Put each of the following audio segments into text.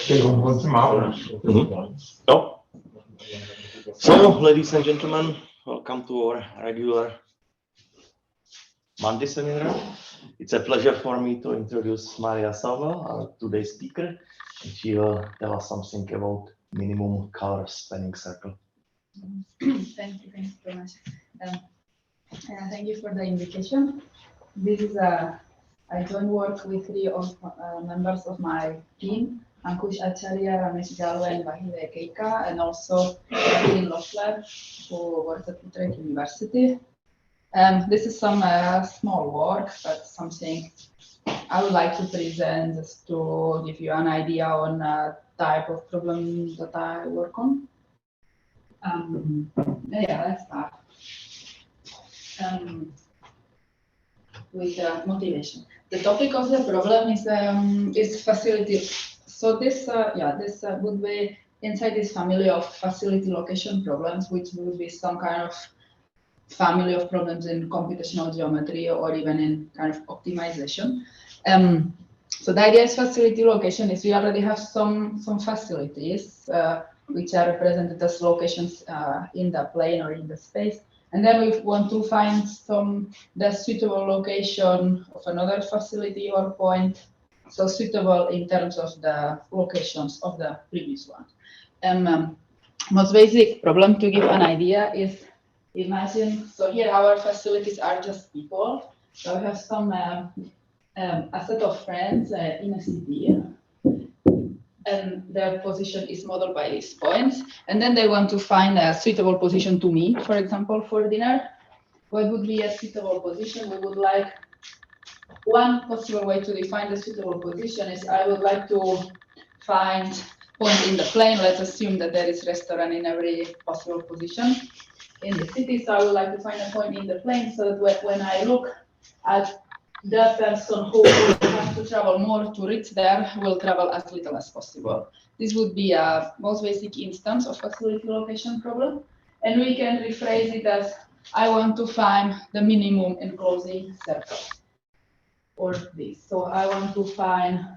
So, ladies and gentlemen, welcome to our regular Monday seminar. It's a pleasure for me to introduce Maria Saumell, our today's speaker, and she will tell us something about minimum color spanning circle. Thank you very much. Thank you for the invitation. This is I joined work with three of members of my team, Acharyya, Jallu, and Keikha, and also Löffler, who works at Utrecht University. This is some small work, but something I would like to present just to give you an idea on type of problem that I work on. Let's start with motivation. The topic of the problem is facility. So this would be inside this family of facility location problems, which would be some kind of family of problems in computational geometry or even in kind of optimization. So the idea is facility location is we already have some facilities which are represented as locations in the plane or in the space. And then we want to find the suitable location of another facility or point, so suitable in terms of the locations of the previous one. Most basic problem to give an idea is, imagine, so here our facilities are just people. So we have some a set of friends in a city, and their position is modeled by these points. And then they want to find a suitable position to meet, for example, for dinner. What would be a suitable position? We would like, one possible way to define the suitable position is I would like to find point in the plane. Let's assume that there is restaurant in every possible position in the city. So I would like to find a point in the plane so that when I look at the person who will have to travel more to reach there will travel as little as possible. This would be a most basic instance of facility location problem. And we can rephrase it as, I want to find the minimum enclosing circle, or this. So I want to find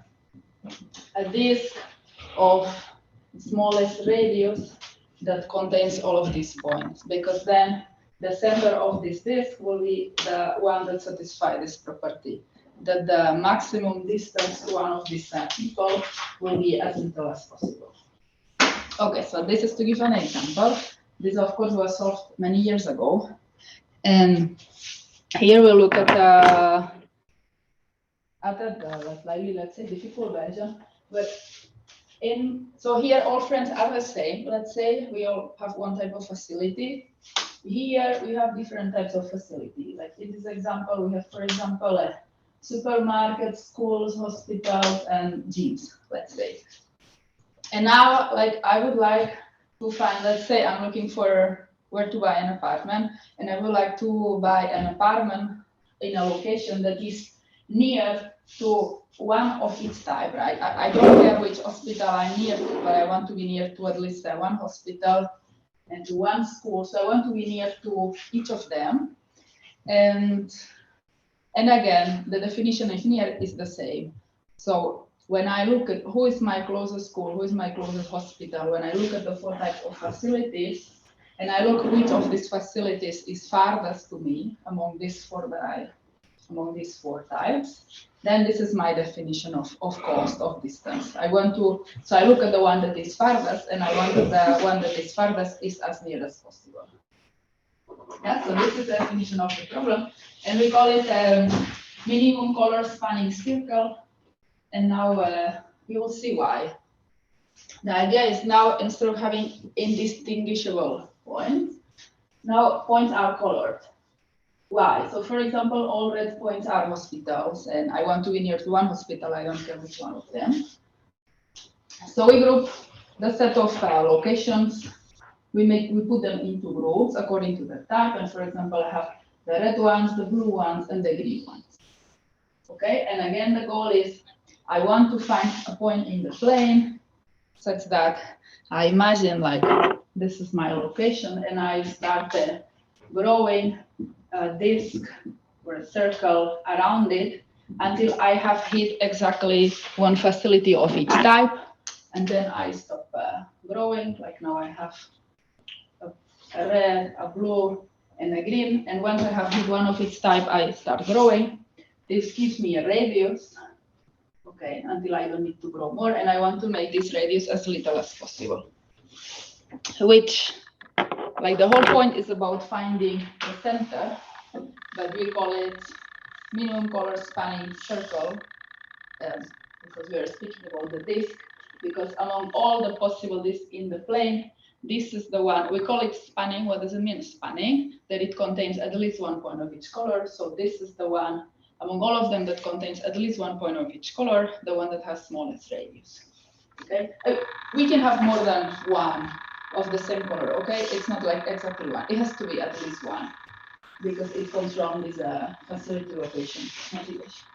a disk of smallest radius that contains all of these points, because then the center of this disk will be the one that satisfies this property, that the maximum distance to one of these people will be as little as possible. Okay, so this is to give an example. This, of course, was solved many years ago. And here we look at the slightly, let's say, difficult version. But so here all friends are the same. Let's say we all have one type of facility. Here we have different types of facility. Like in this example, we have, for example, supermarkets, schools, hospitals, and gyms, let's say. And now, like, I would like to find, let's say I'm looking for where to buy an apartment, and I would like to buy an apartment in a location that is near to one of its type, right? I don't care which hospital I'm near to, but I want to be near to at least one hospital and to one school. So I want to be near to each of them. And again, the definition of near is the same. So when I look at who is my closest school, who is my closest hospital, when I look at the four types of facilities, and I look which of these facilities is farthest to me among these four types, then this is my definition of cost, of distance. So I look at the one that is farthest, and I want that the one that is farthest is as near as possible. Yeah, so this is the definition of the problem, and we call it minimum color spanning circle. And now you will see why. The idea is now, instead of having indistinguishable points, now points are colored. Why? So for example, all red points are hospitals, and I want to be near to one hospital, I don't care which one of them. So we group the set of locations, we put them into groups according to the type, and for example, I have the red ones, the blue ones, and the green ones. Okay, and again, the goal is I want to find a point in the plane such that I imagine like this is my location, and I start growing a disk or a circle around it until I have hit exactly one facility of each type. and then I stop growing. Like now I have a red, a blue, and a green. And once I have hit one of its type, I start growing. This gives me a radius, okay, until I don't need to grow more. And I want to make this radius as little as possible, which, like, the whole point is about finding the center, but we call it minimum color spanning circle, because we are speaking about the disk, because among all the possible disks in the plane, this is the one, we call it spanning. What does it mean, spanning? That it contains at least 1 point of each color. So this is the one among all of them that contains at least 1 point of each color, the one that has smallest radius. Okay, we can have more than one of the same color. Okay, it's not like exactly one. It has to be at least one, because it comes from this facility location motivation.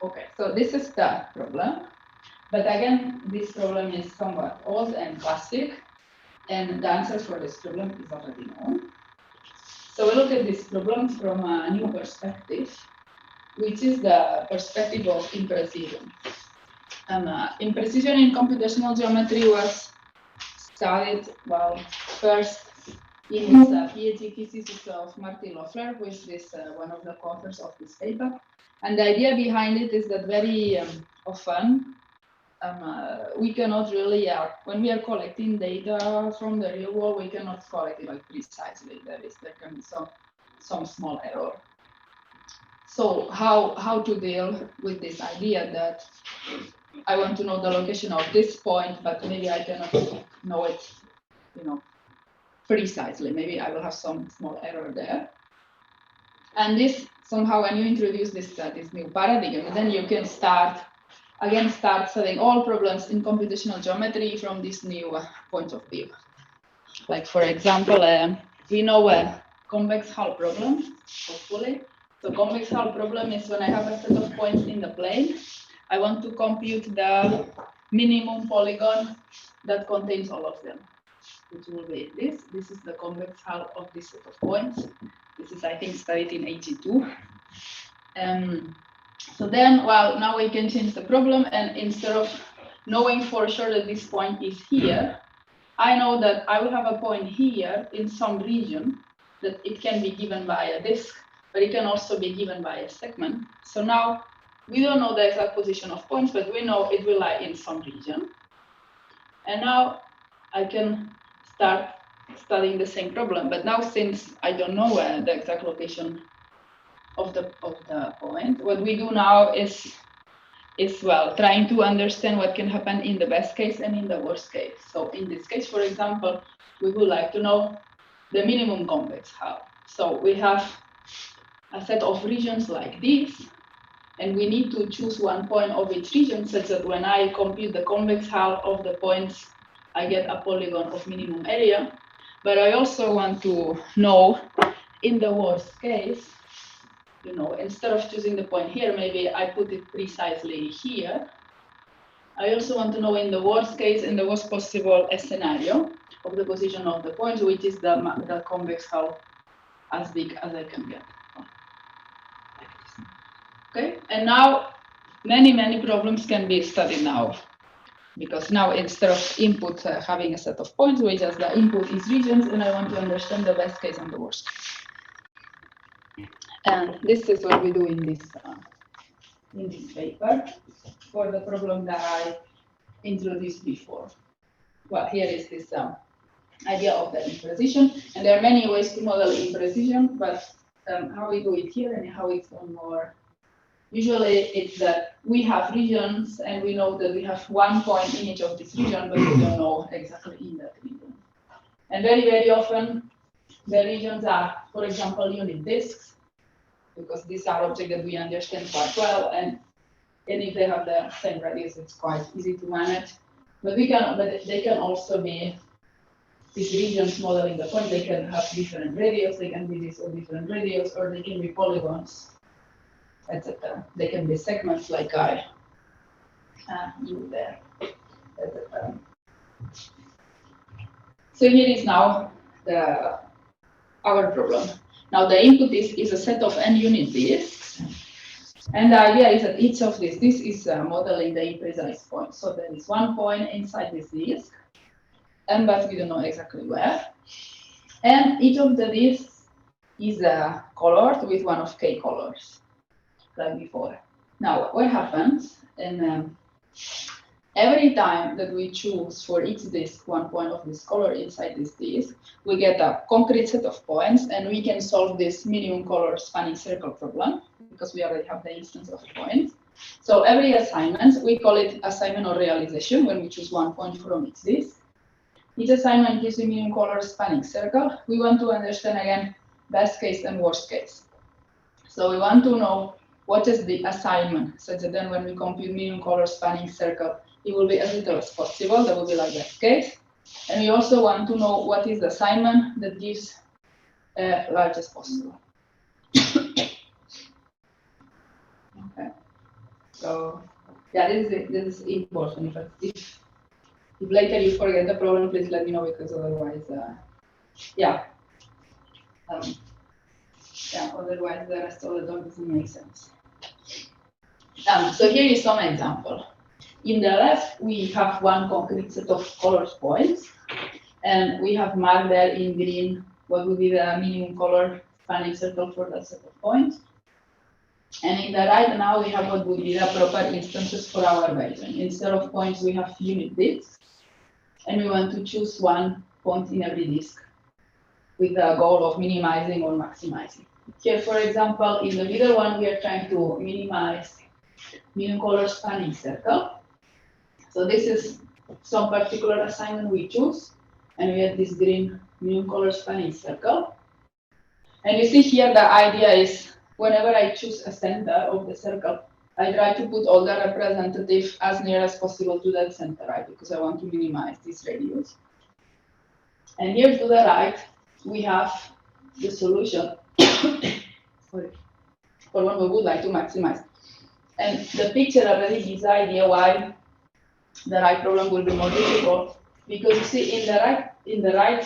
Okay, so this is the problem. But again, this problem is somewhat old and classic, and the answer for this problem is already known. So we look at this problem from a new perspective, which is the perspective of imprecision. And imprecision in computational geometry was studied, well, first in this PhD thesis of Martin Löffler, who is this, one of the co-authors of this paper. And the idea behind it is that very often we cannot really, when we are collecting data from the real world, we cannot collect it like precisely. There can be some small error. So how to deal with this idea that I want to know the location of this point, but maybe I cannot know it, precisely. Maybe I will have some small error there. And this somehow, when you introduce this new paradigm, then you can start studying all problems in computational geometry from this new point of view. Like, for example, we know a convex hull problem, hopefully. So convex hull problem is when I have a set of points in the plane. I want to compute the minimum polygon that contains all of them, which will be this. This is the convex hull of this set of points. This is, I think, studied in 82. So then, well, now we can change the problem, and instead of knowing for sure that this point is here, I know that I will have a point here in some region, that it can be given by a disk, but it can also be given by a segment. So now we don't know the exact position of points, but we know it will lie in some region. And now I can start studying the same problem. But now, since I don't know the exact location of the point, what we do now is well, trying to understand what can happen in the best case and in the worst case. So in this case, for example, we would like to know the minimum convex hull. So we have a set of regions like this, and we need to choose one point of each region such that when I compute the convex hull of the points, I get a polygon of minimum area. But I also want to know, in the worst case, instead of choosing the point here, maybe I put it precisely here. I also want to know, in the worst case, in the worst possible scenario, of the position of the points, which is the convex hull as big as I can get. Okay, and now many problems can be studied now, because now instead of input having a set of points, we just the input is regions, and I want to understand the best case and the worst case. And this is what we do in this paper for the problem that I introduced before. Well, here is this idea of the imprecision, and there are many ways to model imprecision, but how we do it here and how it's done more. Usually it's that we have regions, and we know that we have one point in each of this region, but we don't know exactly in that region. And very often the regions are, for example, unit disks, because these are objects that we understand quite well, and if they have the same radius, it's quite easy to manage. But they can also be these regions modeling the point. They can have different radius, they can be these or different radius, or they can be polygons, etc. They can be segments like I drew there, etc. So here is now our problem. Now the input is a set of n unit disks. And the idea is that each of this is modeling the imprecise point. So there is one point inside this disk, and but we don't know exactly where. And each of the disks is colored with one of K colors, like before. Now, what happens? And every time that we choose for each disk one point of this color inside this disk, we get a concrete set of points, and we can solve this minimum color spanning circle problem because we already have the instance of points. So every assignment, we call it assignment or realization when we choose one point from each disk. Each assignment gives a minimum color spanning circle. We want to understand again best case and worst case. So we want to know what is the assignment, such that then when we compute minimum color spanning circle, it will be as little as possible. That will be like best case. And we also want to know what is the assignment that gives large as possible. Okay. So yeah, this is important. If later you forget the problem, please let me know, because otherwise, otherwise the rest of the talk doesn't make sense. So here is some example. In the left, we have one concrete set of color points, and we have marked there in green what would be the minimum color spanning circle for that set of points. And in the right now, we have what would be the proper instances for our version. Instead of points, we have unit disks, and we want to choose one point in every disk with the goal of minimizing or maximizing. Here, for example, in the middle one, we are trying to minimize minimum color spanning circle. So this is some particular assignment we choose, and we have this green minimum color spanning circle. And you see here the idea is whenever I choose a center of the circle, I try to put all the representative as near as possible to that center, right? Because I want to minimize this radius. And here to the right, we have the solution for what we would like to maximize. And the picture already gives the idea why the right problem will be more difficult, because you see in the right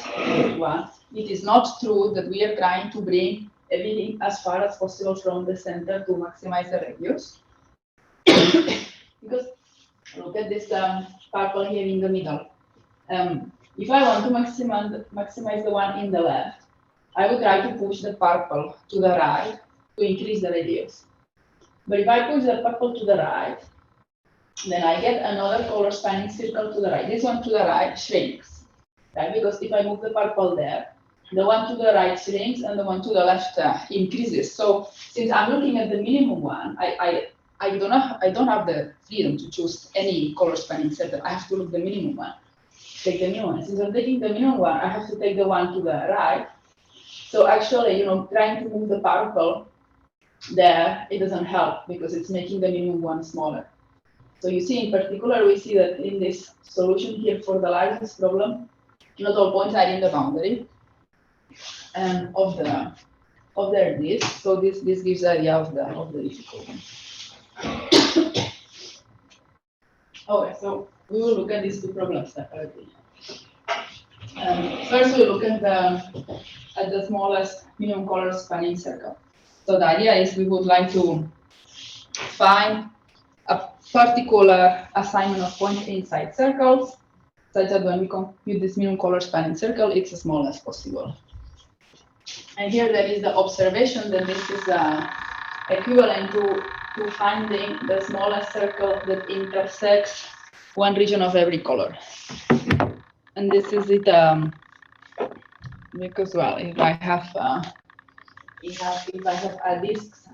one, it is not true that we are trying to bring everything as far as possible from the center to maximize the radius. Because look at this purple here in the middle. If I want to maximize the one in the left, I would try to push the purple to the right to increase the radius. But if I push the purple to the right, then I get another color spanning circle to the right. This one to the right shrinks, right? Because if I move the purple there, the one to the right shrinks and the one to the left increases. So since I'm looking at the minimum one, I don't have the freedom to choose any color spanning circle. I have to look the minimum one, take the minimum one. Since I'm taking the minimum one, I have to take the one to the right. So actually, trying to move the purple there, it doesn't help because it's making the minimum one smaller. So you see, in particular, we see that in this solution here for the largest problem, not all points are in the boundary of their disk. So this gives an idea of the difficulty. Okay, so we will look at these two problems separately. First, we look at the smallest minimum color spanning circle. So the idea is we would like to find a particular assignment of points inside circles, such that when we compute this minimum color spanning circle, it's as small as possible. And here there is the observation that this is equivalent to finding the smallest circle that intersects one region of every color. And this is it because, well, if I have a disk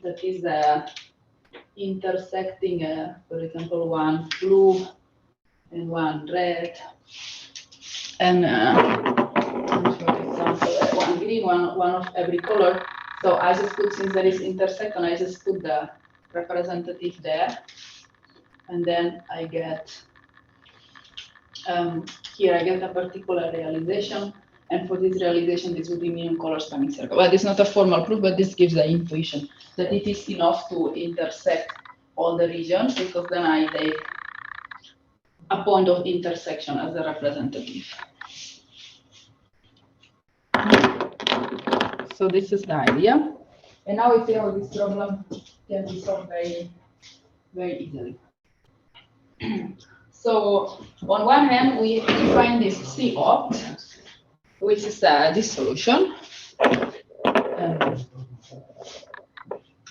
that is intersecting, for example, one blue and one red, and for example, one green, one of every color. So I just put, since there is intersection, I just put the representative there, and then I get here I get a particular realization, and for this realization, this would be minimum color spanning circle. Well, it's not a formal proof, but this gives the intuition that it is enough to intersect all the regions, because then I take a point of intersection as a representative. So this is the idea. And now we see how this problem can be solved very, very easily. So on one hand, we define this C opt, which is this solution.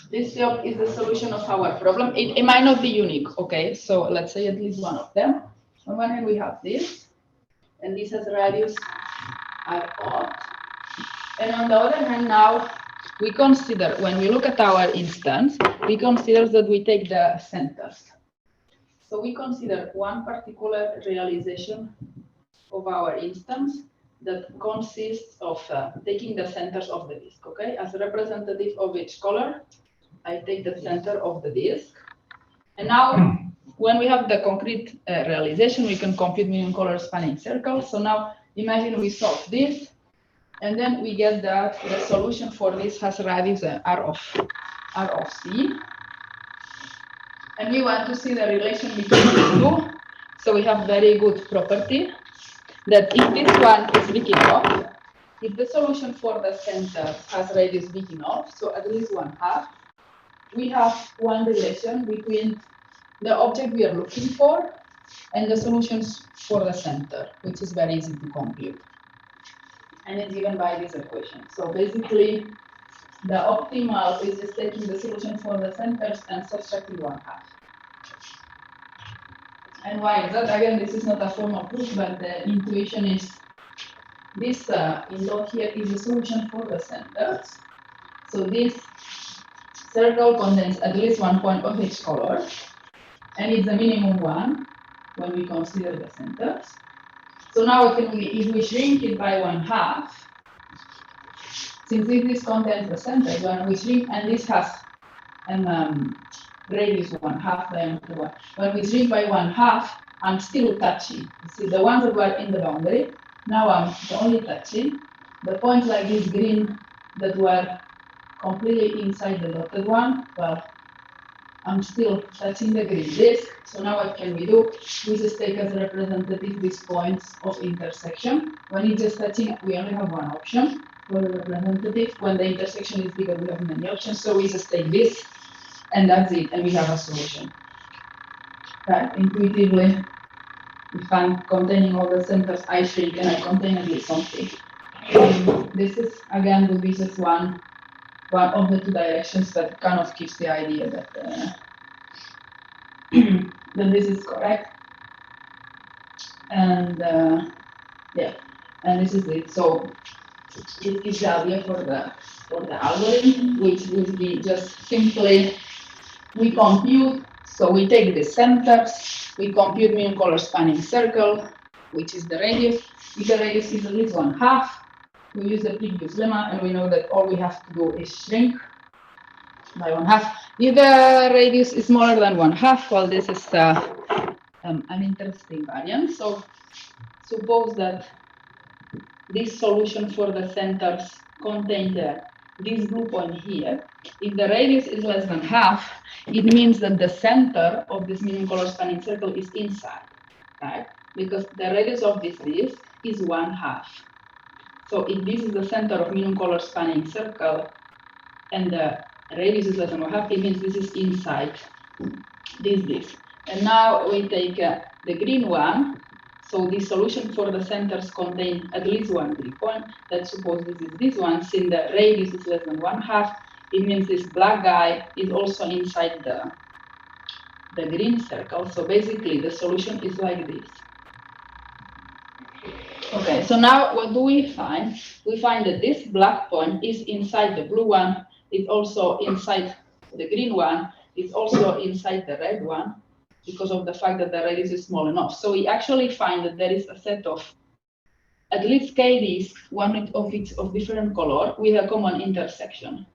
This C opt is the solution of our problem. It might not be unique, okay? So let's say at least one of them. On one hand, we have this, and this has a radius R opt. And on the other hand, now we consider, when we look at our instance, we consider that we take the centers. So we consider one particular realization of our instance that consists of taking the centers of the disk, okay? As a representative of each color, I take the center of the disk. And now, when we have the concrete realization, we can compute minimum color spanning circle. So now, imagine we solve this, and then we get that the solution for this has radius R of C. And we want to see the relation between these two. So we have very good property that if this one is big enough, if the solution for the center has radius big enough, so at least 1/2, we have one relation between the object we are looking for and the solutions for the center, which is very easy to compute. And it's given by this equation. So basically, the optimal is just taking the solution for the centers and subtracting 1/2. And why is that? Again, this is not a formal proof, but the intuition is this in dot here is the solution for the centers. So this circle contains at least one point of each color, and it's a minimum one when we consider the centers. So now if we shrink it by 1/2, since this contains the centers, when we shrink, and this has radius 1/2 diameter 1. When we shrink by 1/2, I'm still touching. You see, the ones that were in the boundary, now I'm only touching. The points like this green that were completely inside the dotted one, well, I'm still touching the green disk. So now what can we do? We just take as representative these points of intersection. When it's just touching, we only have one option for the representative. When the intersection is bigger, we have many options. So we just take this, and that's it, and we have a solution. Right? Intuitively, if I'm containing all the centers, I shrink and I contain at least something. This is, again, would be just one of the two directions that kind of gives the idea that, that this is correct. And yeah, and this is it. So it gives the idea for the algorithm, which would be just simply we compute. So we take the centers, we compute minimum color spanning circle, which is the radius. If the radius is at least 1/2, we use the previous lemma, and we know that all we have to do is shrink by 1/2. If the radius is smaller than 1/2, well, this is an interesting variant. So suppose that this solution for the centers contains this blue point here. If the radius is less than 1/2, it means that the center of this minimum color spanning circle is inside, right? Because the radius of this disk is 1/2. So if this is the center of minimum color spanning circle and the radius is less than 1/2, it means this is inside this disk. And now we take the green one. So the solution for the centers contain at least one green point. Let's suppose this is this one. Since the radius is less than 1/2, it means this black guy is also inside the green circle. So basically the solution is like this. Okay, so now what do we find? We find that this black point is inside the blue one. It's also inside the green one. It's also inside the red one, because of the fact that the radius is small enough. So we actually find that there is a set of at least k disks, one of each of different color, with a common intersection.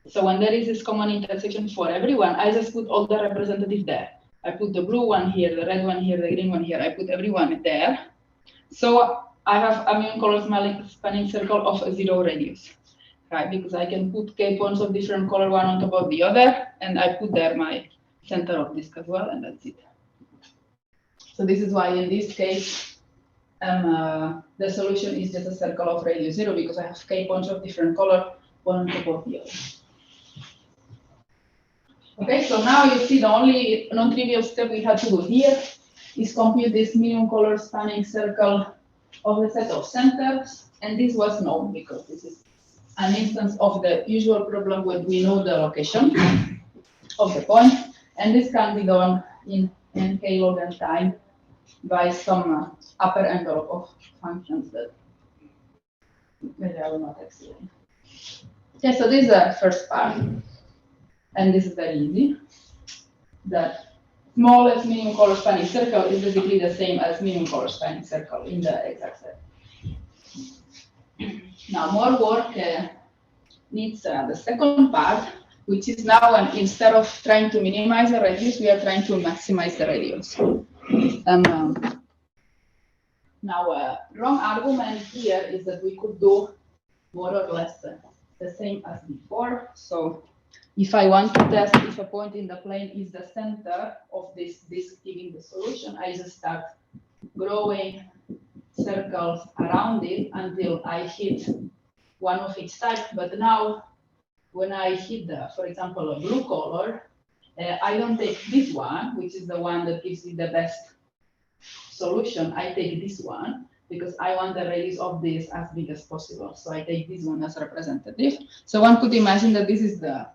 So when there is this common intersection for everyone, I just put all the representative there. I put the blue one here, the red one here, the green one here. I put everyone there. So I have a minimum color spanning circle of 0 radius, right? Because I can put k points of different color one on top of the other, and I put there my center of disk as well, and that's it. So this is why in this case, the solution is just a circle of radius 0, because I have k points of different color one on top of the other. Okay, so now you see the only non-trivial step we had to do here is compute this minimum color spanning circle of the set of centers, and this was known because this is an instance of the usual problem when we know the location of the point, and this can be done in nk log n time by some upper envelope of functions that maybe I will not explain. Okay, so this is the first part, and this is very easy. That smallest minimum color spanning circle is basically the same as minimum color spanning circle in the exact set. Now more work needs the second part, which is now instead of trying to minimize the radius, we are trying to maximize the radius. Now, wrong argument here is that we could do more or less the same as before. So if I want to test if a point in the plane is the center of this disk giving the solution, I just start growing circles around it until I hit one of each type. But now, when I hit, for example, a blue color, I don't take this one, which is the one that gives me the best solution. I take this one because I want the radius of this as big as possible. So I take this one as representative. So one could imagine that this is the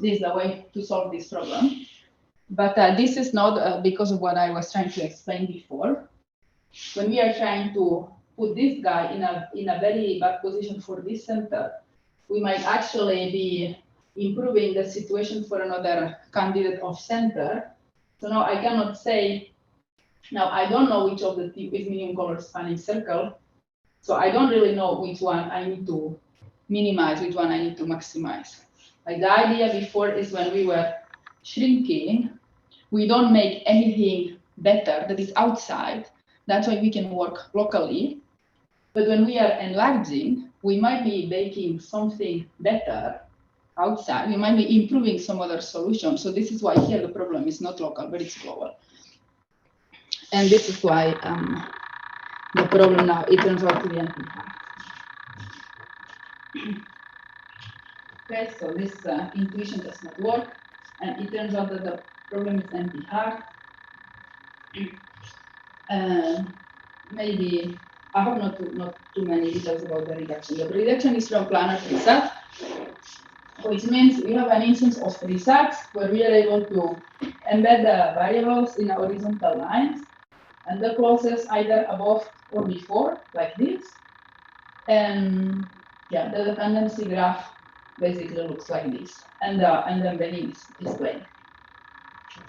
way to solve this problem. But this is not because of what I was trying to explain before. When we are trying to put this guy in a very bad position for this center, we might actually be improving the situation for another candidate of center. So now I cannot say, now I don't know which of the two is minimum color spanning circle. So I don't really know which one I need to minimize, which one I need to maximize. Like the idea before is when we were shrinking, we don't make anything better that is outside. That's why we can work locally. But when we are enlarging, we might be making something better outside. We might be improving some other solution. So this is why here the problem is not local, but it's global. And this is why the problem now, it turns out to be NP-hard. Okay, so this intuition does not work. And it turns out that the problem is NP-hard. Maybe I have not too many details about the reduction. The reduction is from planar resets, which means we have an instance of resets where we are able to embed the variables in horizontal lines, and the clauses either above or before, like this. And yeah, the dependency graph basically looks like this, and the embedding is plain.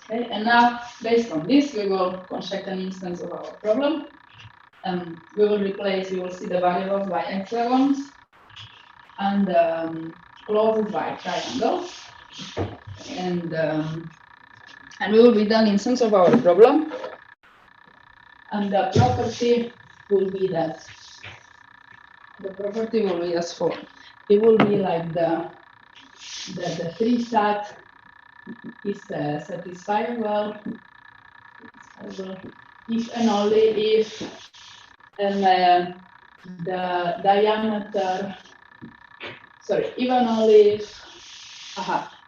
Okay, and now based on this, we will construct an instance of our problem. We will see the variables by hexagons and clauses by triangles, and we will be done instance of our problem. And the property will be that as follows. It will be like the 3-sat is satisfiable if and only if the diameter, even only if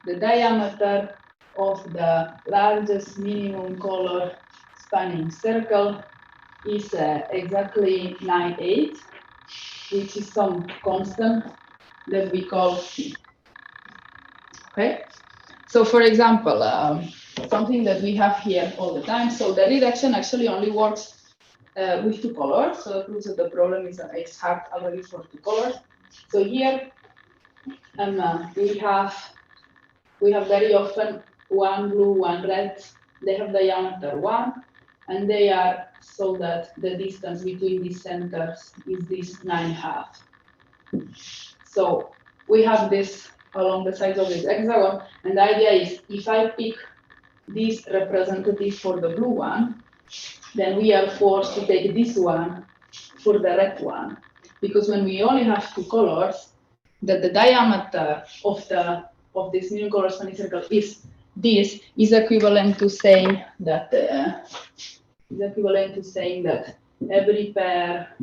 the diameter of the largest minimum color spanning circle is exactly 9.8, which is some constant that we call P. Okay, so for example, something that we have here all the time. So the reduction actually only works with 2 colors. So it proves that the problem is hard already for 2 colors. So here we have very often one blue, one red. They have diameter 1, and they are so that the distance between these centers is this 9.5. So we have this along the sides of this hexagon, and the idea is if I pick this representative for the blue one, then we are forced to take this one for the red one, because when we only have 2 colors, that the diameter of this minimum color spanning circle is this is equivalent to saying that every pair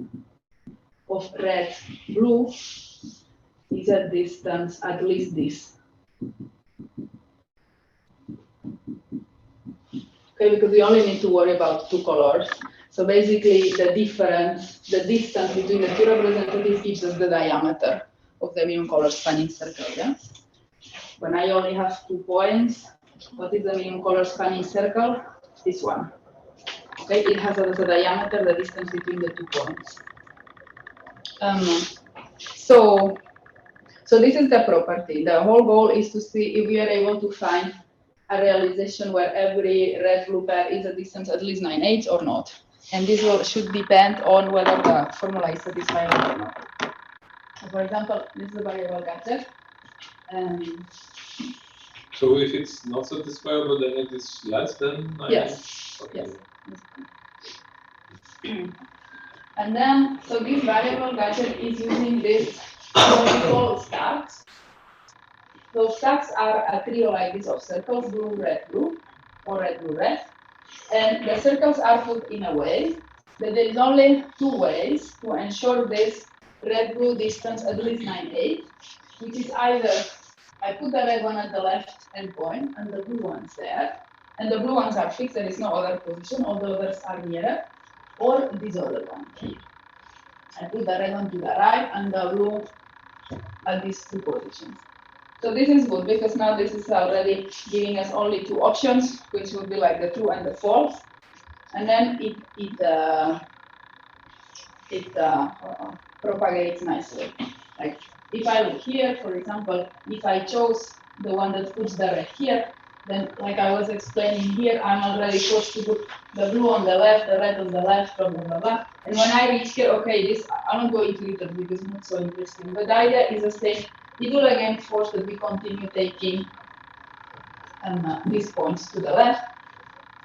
of red blue is at distance at least this. Okay, because we only need to worry about two colors. So basically the distance between the two representatives gives us the diameter of the minimum color spanning circle, yeah? When I only have 2 points, what is the minimum color spanning circle? This one. Okay, it has as a diameter the distance between the 2 points. So this is the property. The whole goal is to see if we are able to find a realization where every red-blue pair is a distance at least 9/8 or not. And this should depend on whether the formula is satisfiable or not. So for example, this is a variable gadget. So if it's not satisfiable, then it is less than 9? Yes. Okay. Yes. And then, so this variable gadget is using this what we call stacks. So stacks are a trio like this of circles, blue, red, blue, or red, blue, red. And the circles are put in a way that there is only 2 ways to ensure this red-blue distance at least 9/8, which is either I put the red one at the left endpoint and the blue one's there, and the blue ones are fixed, there is no other position, all the others are nearer, or this other one here. I put the red one to the right and the blue at these 2 positions. So this is good because now this is already giving us only 2 options, which would be like the true and the false. And then it propagates nicely. Like if I look here, for example, if I chose the one that puts the red here, then like I was explaining here, I'm already forced to put the blue on the left, the red on the left, blah, blah, blah, blah. And when I reach here, okay, this, I'm not going to it because it's not so interesting. But the idea is the same. It will again force that we continue taking these points to the left.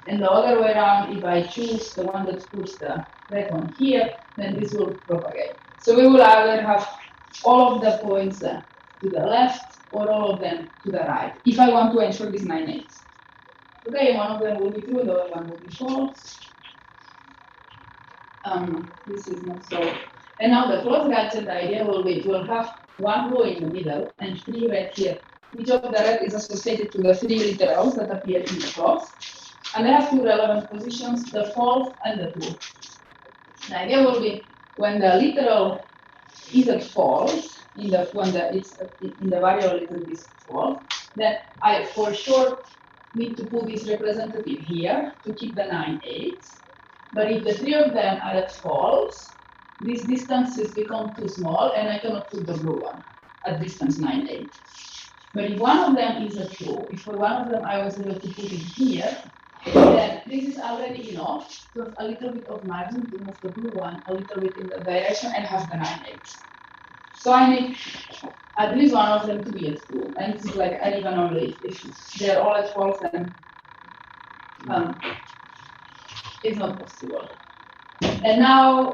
And the other way around, if I choose the one that puts the red one here, then this will propagate. So we will either have all of the points to the left or all of them to the right, if I want to ensure these 9/8. Okay, one of them will be true, the other one will be false. This is not so. And now the closed gadget idea will be, we'll have 1 blue in the middle and 3 red here. Each of the red is associated to the 3 literals that appear in the clause. And they have 2 relevant positions, the false and the true. The idea will be when the literal is at false, when it's in the variable is false, then I for sure need to put this representative here to keep the 9/8. But if the 3 of them are at false, these distances become too small and I cannot put the blue one at distance 9/8. But if one of them is a true, if for one of them I was able to put it here, then this is already enough to have a little bit of margin to move the blue one a little bit in the direction and have the 9/8. So I need at least one of them to be at true. And this is like, and even only if they're all at false, then it's not possible. And now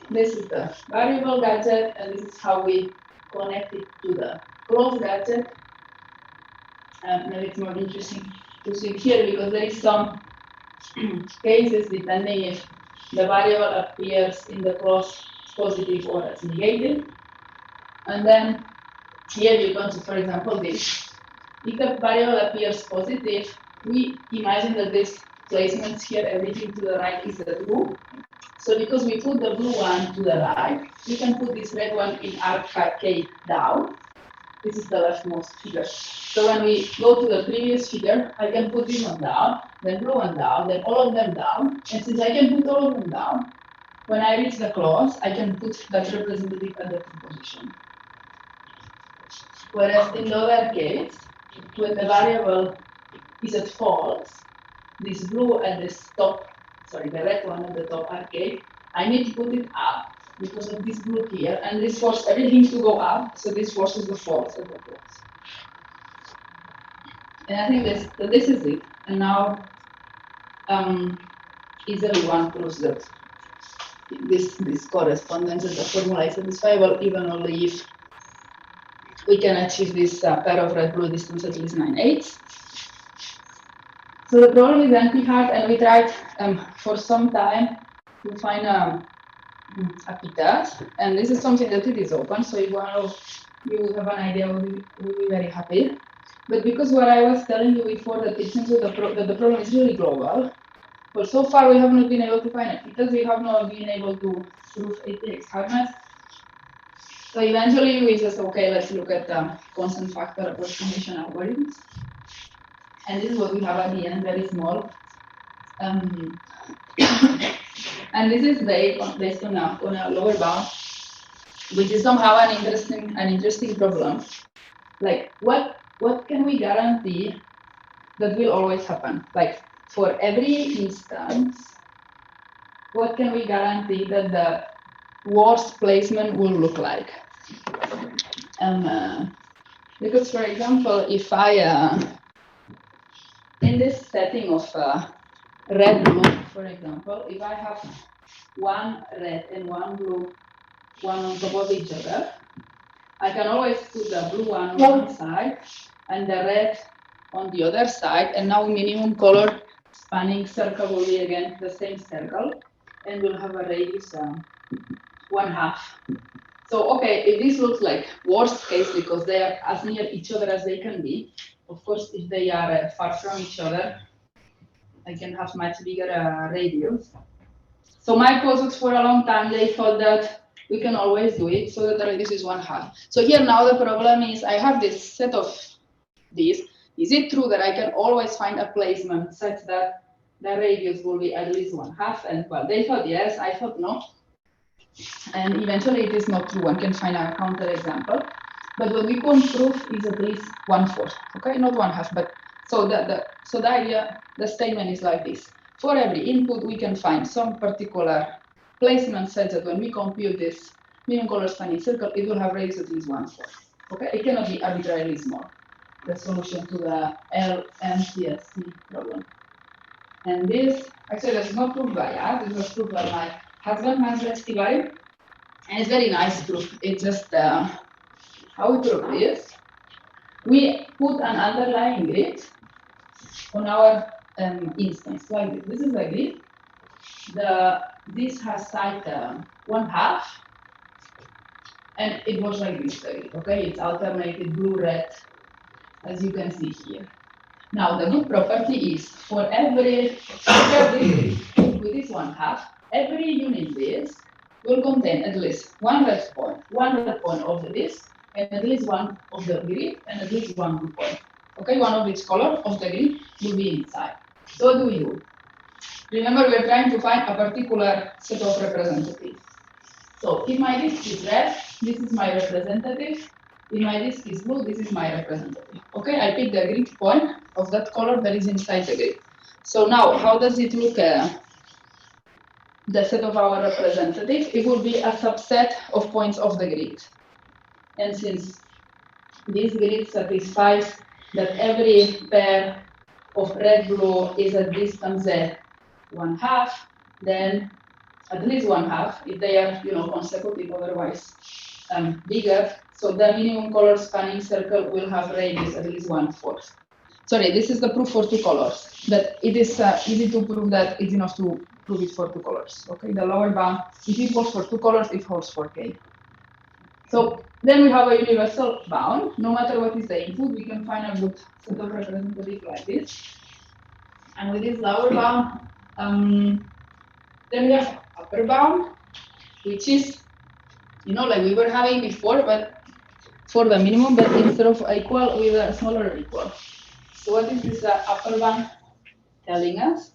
this is the variable gadget, and this is how we connect it to the closed gadget. Maybe it's more interesting to see here because there is some cases depending if the variable appears in the clause positive or as negative. And then here you can see, for example, this. If the variable appears positive, we imagine that this placements here, everything to the right is the true. So because we put the blue one to the right, we can put this red one in RK down. This is the leftmost figure. So when we go to the previous figure, I can put this one down, then blue one down, then all of them down. And since I can put all of them down, when I reach the clause, I can put that representative at the true position. Whereas in the other case, when the variable is at false, this blue and this top, sorry, the red one at the top RK, I need to put it up because of this blue here, and this forces everything to go up, so this forces the false at the clause. And I think this is it. And now easily one proves that this correspondence and the formula is satisfiable, even only if we can achieve this pair of red-blue distance at least 9/8. So the problem is empty hard, and we tried for some time to find a PTAS, and this is something that it is open. So if one of you have an idea, we'll be very happy. But because what I was telling you before, that it seems that the problem is really global, well, so far we have not been able to find it because we have not been able to prove ATX hardness. So eventually we just, okay, let's look at the constant factor approximation algorithms. And this is what we have at the end, very small. And this is based on a lower bound, which is somehow an interesting problem. Like what can we guarantee that will always happen? Like for every instance, what can we guarantee that the worst placement will look like? Because for example, if I in this setting of red blue, for example, if I have one red and one blue, one on top of each other, I can always put the blue one on one side and the red on the other side, and now minimum color spanning circle will be again the same circle, and we'll have a radius 1/2. So okay, if this looks like worst case because they are as near each other as they can be, of course, if they are far from each other, I can have much bigger radius. So my postdocs for a long time, they thought that we can always do it so that the radius is 1/2. So here now the problem is I have this set of these. Is it true that I can always find a placement such that the radius will be at least 1/2? And well, they thought yes, I thought no. And eventually it is not true. One can find a counterexample. But what we can prove is at least 1/4. Okay, not 1/2, but so the idea, the statement is like this. For every input, we can find some particular placement such that when we compute this minimum color spanning circle, it will have radius at least 1/4. Okay, it cannot be arbitrarily small. The solution to the L-MCSC problem. And this, actually, that's not proved by us. This was proved by my husband, Hans Vestivari. And it's very nice proof. It's just how we prove this. We put an underlying grid on our instance like this. This is a grid. This has site 1/2, and it was like this grid. Okay, it's alternated blue, red, as you can see here. Now the good property is for every with this 1/2, every unit disk will contain at least one red point of the disk, and at least one of the grid, and at least one blue point. Okay, one of each color of the grid will be inside. So what do we do? Remember, we are trying to find a particular set of representatives. So if my disk is red, this is my representative. If my disk is blue, this is my representative. Okay, I pick the grid point of that color that is inside the grid. So now, how does it look? The set of our representative, it will be a subset of points of the grid. And since this grid satisfies that every pair of red blue is at distance z 1/2, then at least 1/2 if they are consecutive, otherwise bigger. So the minimum color spanning circle will have radius at least 1/4. Sorry, this is the proof for two colors. But it is easy to prove that it's enough to prove it for two colors. Okay, the lower bound, if it holds for two colors, it holds for k. So then we have a universal bound. No matter what is the input, we can find a good set of representatives like this. And with this lower bound, then we have upper bound, which is, like we were having before, but for the minimum, but instead of equal, with a smaller equal. So what is this upper bound telling us?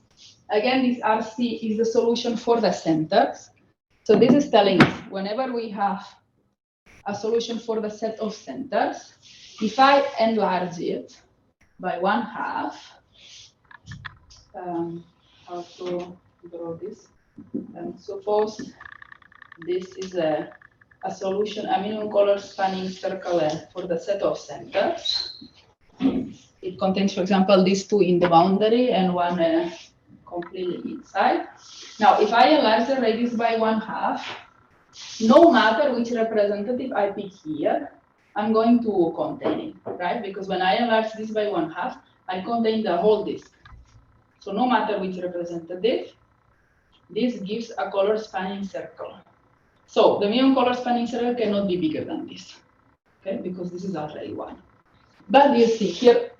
Again, this RC is the solution for the centers. So this is telling us whenever we have a solution for the set of centers, if I enlarge it by 1/2, how to draw this? Suppose this is a solution, a minimum color spanning circle for the set of centers. It contains, for example, these two in the boundary and one completely inside. Now, if I enlarge the radius by 1/2, no matter which representative I pick here, I'm going to contain it, right? Because when I enlarge this by 1/2, I contain the whole disk. So no matter which representative, this gives a color spanning circle. So the minimum color spanning circle cannot be bigger than this, okay? Because this is already one. But you see here,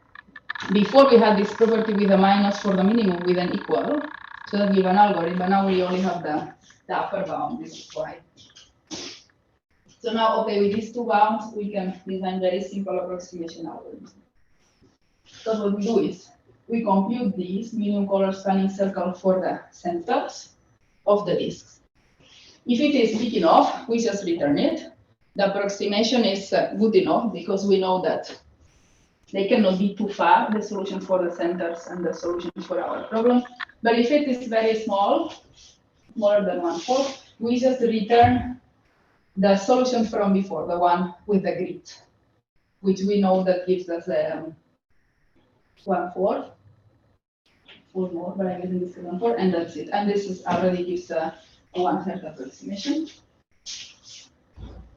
before we had this property with a minus for the minimum with an equal, so that give an algorithm, but now we only have the upper bound, this is why. So now, okay, with these two bounds, we can design very simple approximation algorithms. Because what we do is, we compute this minimum color spanning circle for the centers of the disks. If it is big enough, we just return it. The approximation is good enough because we know that they cannot be too far, the solution for the centers and the solution for our problem. But if it is very small, smaller than 1/4, we just return the solution from before, the one with the grid, which we know that gives us 1/4. 4 more, but I guess this is 1/4, and that's it. And this is already gives a 1/3 approximation.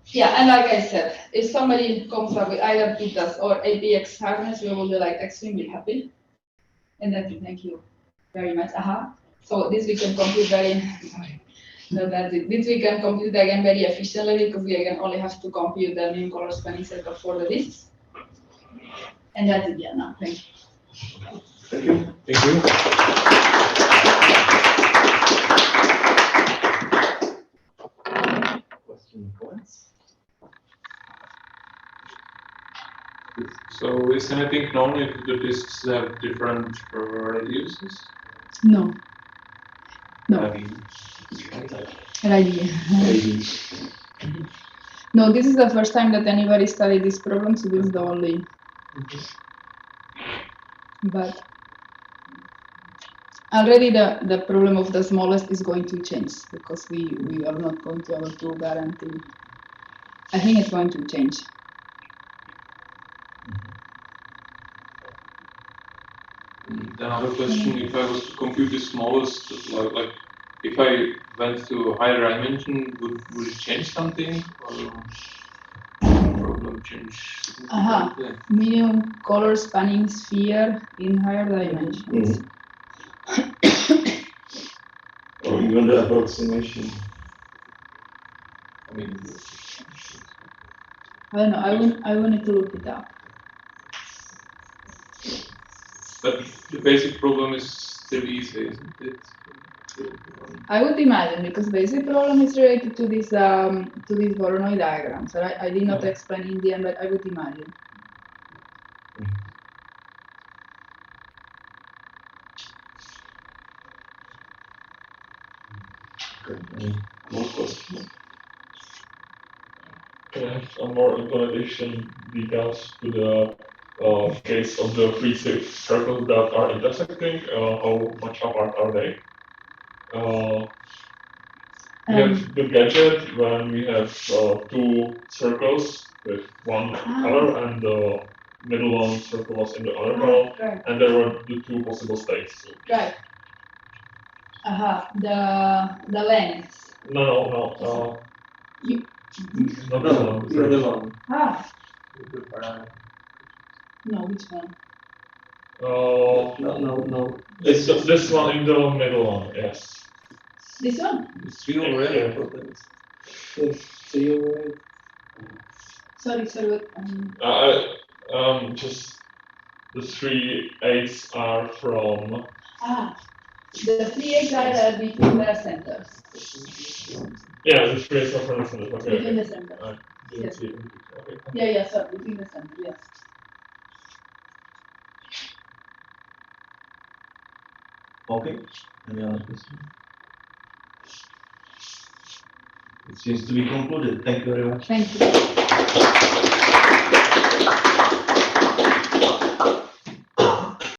Yeah, and like I said, if somebody comes up with either pitas or APX hardness, we will be like extremely happy. And that's it. Thank you very much. So this we can compute very. No, that's it. This we can compute again very efficiently because we again only have to compute the minimum color spanning circle for the disks. And that's it. Yeah. Now, thank you. Thank you. Thank you. Question, comments? So is anything known if the disks have different radiuses? No. No. Maybe. No, this is the first time that anybody studied this problem, so this is the only. But already the problem of the smallest is going to change because we are not going to be able to guarantee. I think it's going to change. Another question: if I was to compute the smallest, like if I went to a higher dimension, would it change something, or problem change significantly? Minimum color spanning sphere in higher dimensions. Or even the approximation. I mean, I don't know. I wanted to look it up. but the basic problem is still easy, isn't it? I would imagine because the basic problem is related to this Voronoi diagram. So I did not explain in the end, but I would imagine. Any more questions? Can I have some more implementation details to the case of the three circles that are intersecting? How much apart are they? We have the gadget when we have two circles with one color and the middle one circle was in the other color, Right. and there were the two possible states. Right. The lengths. No. You. Not this one. The other one. No, which one? No. This one in the middle one, yes. This one? It's three already. Yeah. I thought that it's Three already. Sorry, what? Just the 3 8s are from. The 3 8s are between the centers. Yeah, the 3 8s are from the center. Okay. Between the centers. Yes. Okay. Yeah, sorry, between the centers, yes. Okay. Any other questions? It seems to be concluded. Thank you very much. Thank you.